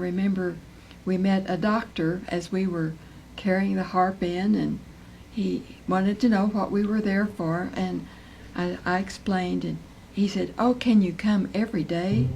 remember we met a doctor as we were carrying the harp in, and he wanted to know what we were there for, and I explained, and he said, "Oh, can you come every day?"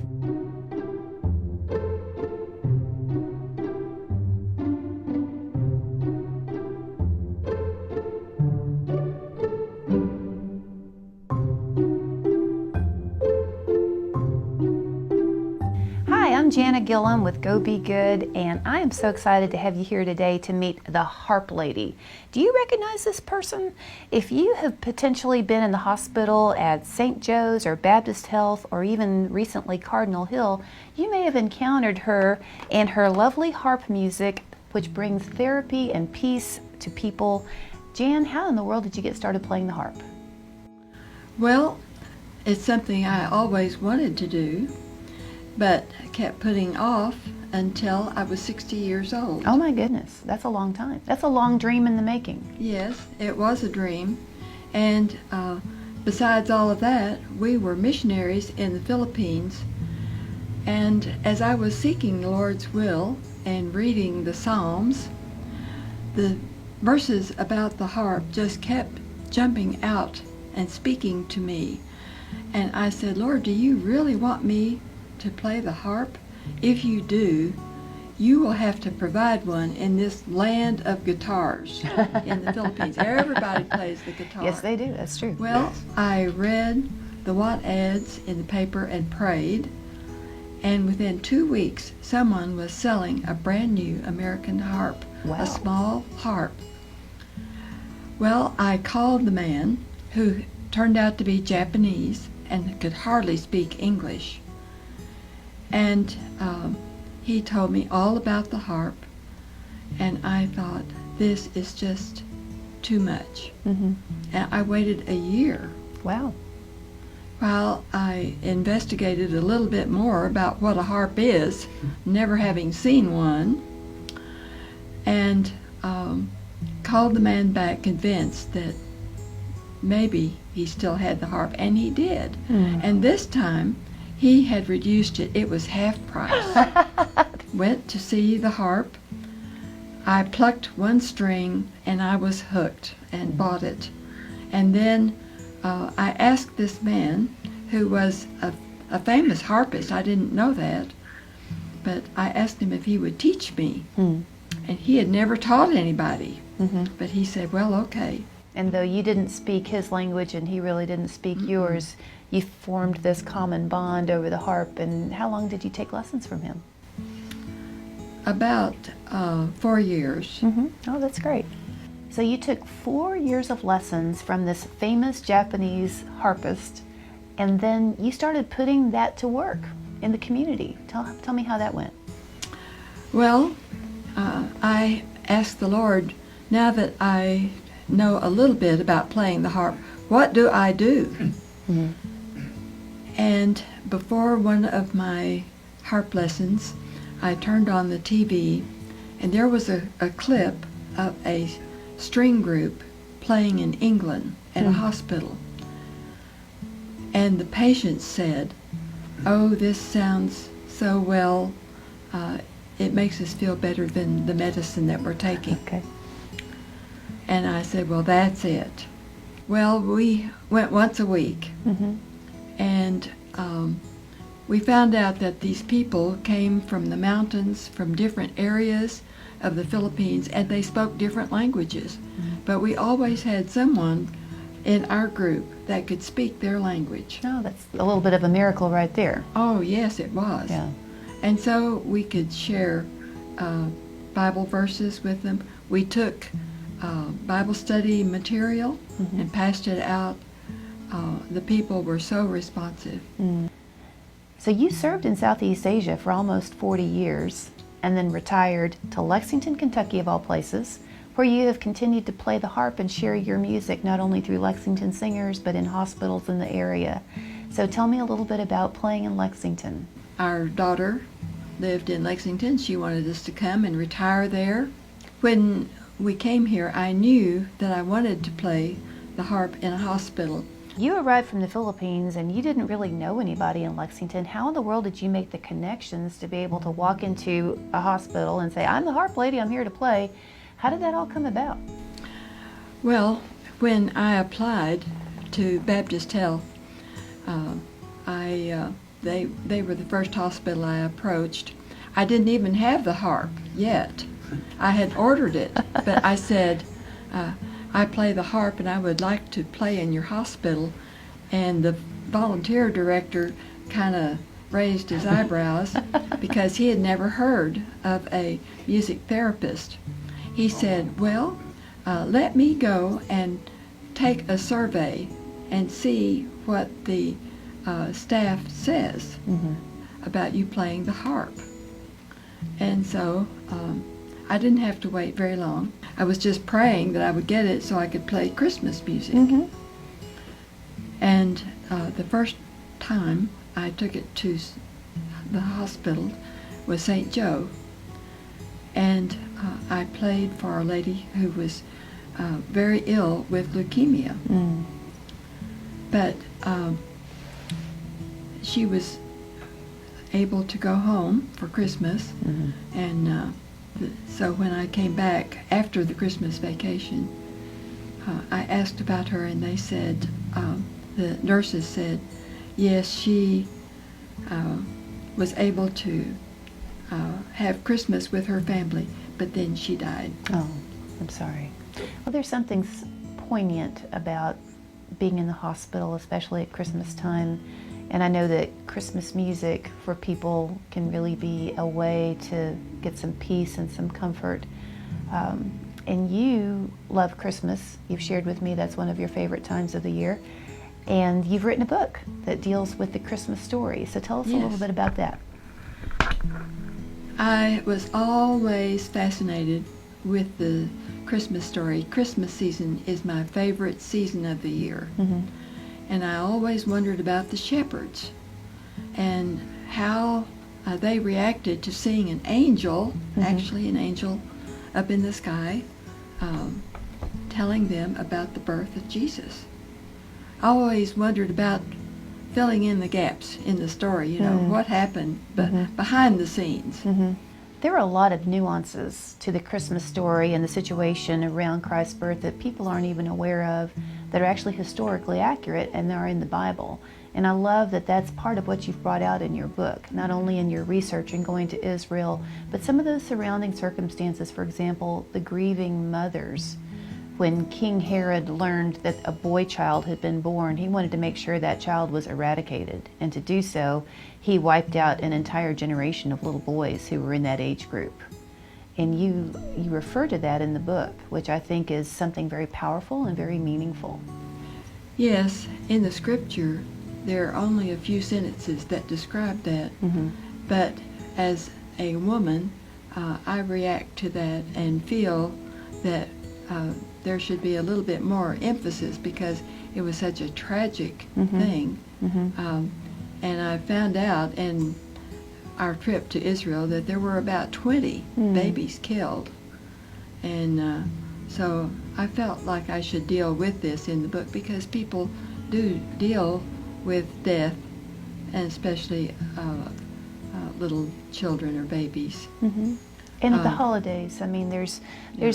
Hi, I'm Jana Gillum with Go Be Good, and I am so excited to have you here today to meet the Harp Lady. Do you recognize this person? If you have potentially been in the hospital at St. Joe's or Baptist Health or even recently Cardinal Hill, you may have encountered her and her lovely harp music, which brings therapy and peace to people. Jan, how in the world did you get started playing the harp? Well, it's something I always wanted to do, but kept putting off until I was 60 years old. Oh my goodness, that's a long time. That's a long dream in the making. Yes, it was a dream. And besides all of that, we were missionaries in the Philippines. And as I was seeking the Lord's will and reading the Psalms, the verses about the harp just kept jumping out and speaking to me. And I said, "Lord, do you really want me to play the harp? If you do, you will have to provide one in this land of guitars in the Philippines. Everybody plays the guitar." Yes, they do. That's true. Well, I read the want ads in the paper and prayed, and within 2 weeks, someone was selling a brand new American harp, Wow. a small harp. Well, I called the man, who turned out to be Japanese and could hardly speak English. And he told me all about the harp, and I thought, this is just too much. Mm-hmm. And I waited a year Wow. while I investigated a little bit more about what a harp is, never having seen one, and called the man back convinced that maybe he still had the harp, and he did. And this time he had reduced it. It was half price. Went to see the harp. I plucked one string and I was hooked and bought it. And then I asked this man, who was a famous harpist. I didn't know that, but I asked him if he would teach me. And he had never taught anybody. But he said, "Well, okay." And though you didn't speak his language and he really didn't speak yours, you formed this common bond over the harp. And how long did you take lessons from him? About 4 years. Oh, that's great. So you took 4 years of lessons from this famous Japanese harpist, and then you started putting that to work in the community. Tell me how that went. Well, I asked the Lord, now that I know a little bit about playing the harp, what do I do? And before one of my harp lessons, I turned on the TV, and there was a clip of a string group playing in England at a hospital. And the patient said, "Oh, this sounds so well. It makes us feel better than the medicine that we're taking." Okay. And I said, "Well, that's it." Well, we went once a week, and we found out that these people came from the mountains, from different areas of the Philippines, and they spoke different languages. But we always had someone in our group that could speak their language. Oh, that's a little bit of a miracle right there. Oh, yes, it was. Yeah. And so we could share Bible verses with them. We took Bible study material and passed it out. The people were so responsive. So you served in Southeast Asia for almost 40 years and then retired to Lexington, Kentucky of all places, where you have continued to play the harp and share your music not only through Lexington singers but in hospitals in the area. So tell me a little bit about playing in Lexington. Our daughter lived in Lexington. She wanted us to come and retire there. When we came here, I knew that I wanted to play the harp in a hospital. You arrived from the Philippines and you didn't really know anybody in Lexington. How in the world did you make the connections to be able to walk into a hospital and say, I'm the Harp Lady, I'm here to play? How did that all come about? Well, when I applied to Baptist Health, they were the first hospital I approached. I didn't even have the harp yet. I had ordered it, but I said, I play the harp and I would like to play in your hospital. And the volunteer director kind of raised his eyebrows because he had never heard of a music therapist. He said, well, let me go and take a survey and see what the staff says about you playing the harp. And so I didn't have to wait very long. I was just praying that I would get it so I could play Christmas music. And the first time I took it to the hospital was St. Joe. And I played for a lady who was very ill with leukemia. But she was able to go home for Christmas. And so when I came back after the Christmas vacation, I asked about her, and they said, the nurses said, yes, she was able to have Christmas with her family, but then she died. Oh, I'm sorry. Well, there's something poignant about being in the hospital, especially at Christmas time. And I know that Christmas music for people can really be a way to get some peace and some comfort. And you love Christmas. You've shared with me that's one of your favorite times of the year. And you've written a book that deals with the Christmas story. So tell us a little bit about that. I was always fascinated with the Christmas story. Christmas season is my favorite season of the year. And I always wondered about the shepherds and how they reacted to seeing an angel, actually an angel up in the sky, telling them about the birth of Jesus. I always wondered about filling in the gaps in the story, you know, what happened behind the scenes. There are a lot of nuances to the Christmas story and the situation around Christ's birth that people aren't even aware of, that are actually historically accurate, and they're in the Bible. And I love that that's part of what you've brought out in your book, not only in your research and going to Israel, but some of those surrounding circumstances. For example, the grieving mothers. When King Herod learned that a boy child had been born, he wanted to make sure that child was eradicated. And to do so, he wiped out an entire generation of little boys who were in that age group. And you refer to that in the book, which I think is something very powerful and very meaningful. Yes, in the scripture, there are only a few sentences that describe that. But as a woman, I react to that and feel that there should be a little bit more emphasis because it was such a tragic thing. And I found out in our trip to Israel that there were about 20 babies killed. And so I felt like I should deal with this in the book because people do deal with death, and especially little children or babies. And at the holidays, I mean, there's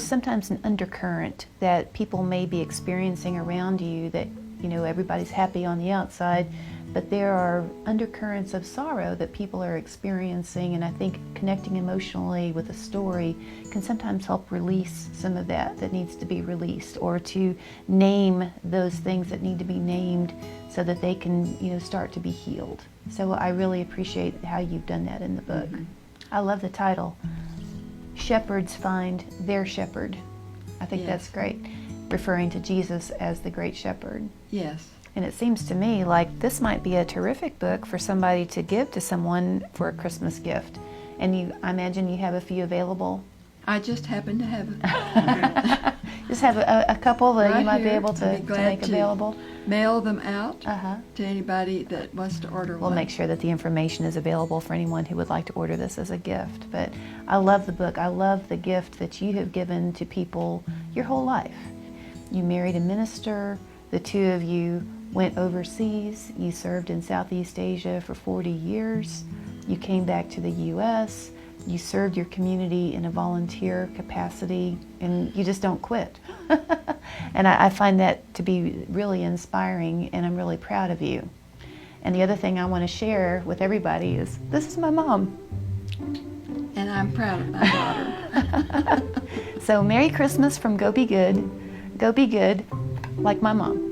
sometimes an undercurrent that people may be experiencing around you that, you know, everybody's happy on the outside, but there are undercurrents of sorrow that people are experiencing, and I think connecting emotionally with a story can sometimes help release some of that needs to be released, or to name those things that need to be named so that they can, you know, start to be healed. So I really appreciate how you've done that in the book. I love the title. Shepherds find their shepherd. I think that's great, referring to Jesus as the great shepherd. Yes. And it seems to me like this might be a terrific book for somebody to give to someone for a Christmas gift. And I imagine you have a few available. I just happen to have Just have a couple that right you might here. be able to I'd be glad make available. Mail them out to anybody that wants to order We'll one. make sure that the information is available for anyone who would like to order this as a gift. But I love the book. I love the gift that you have given to people your whole life. You married a minister. The two of you went overseas. You served in Southeast Asia for 40 years. You came back to the U.S. You served your community in a volunteer capacity, and you just don't quit. And I find that to be really inspiring, and I'm really proud of you. And the other thing I want to share with everybody is this is my mom. And I'm proud of my daughter. So Merry Christmas from Go Be Good. Go be good like my mom.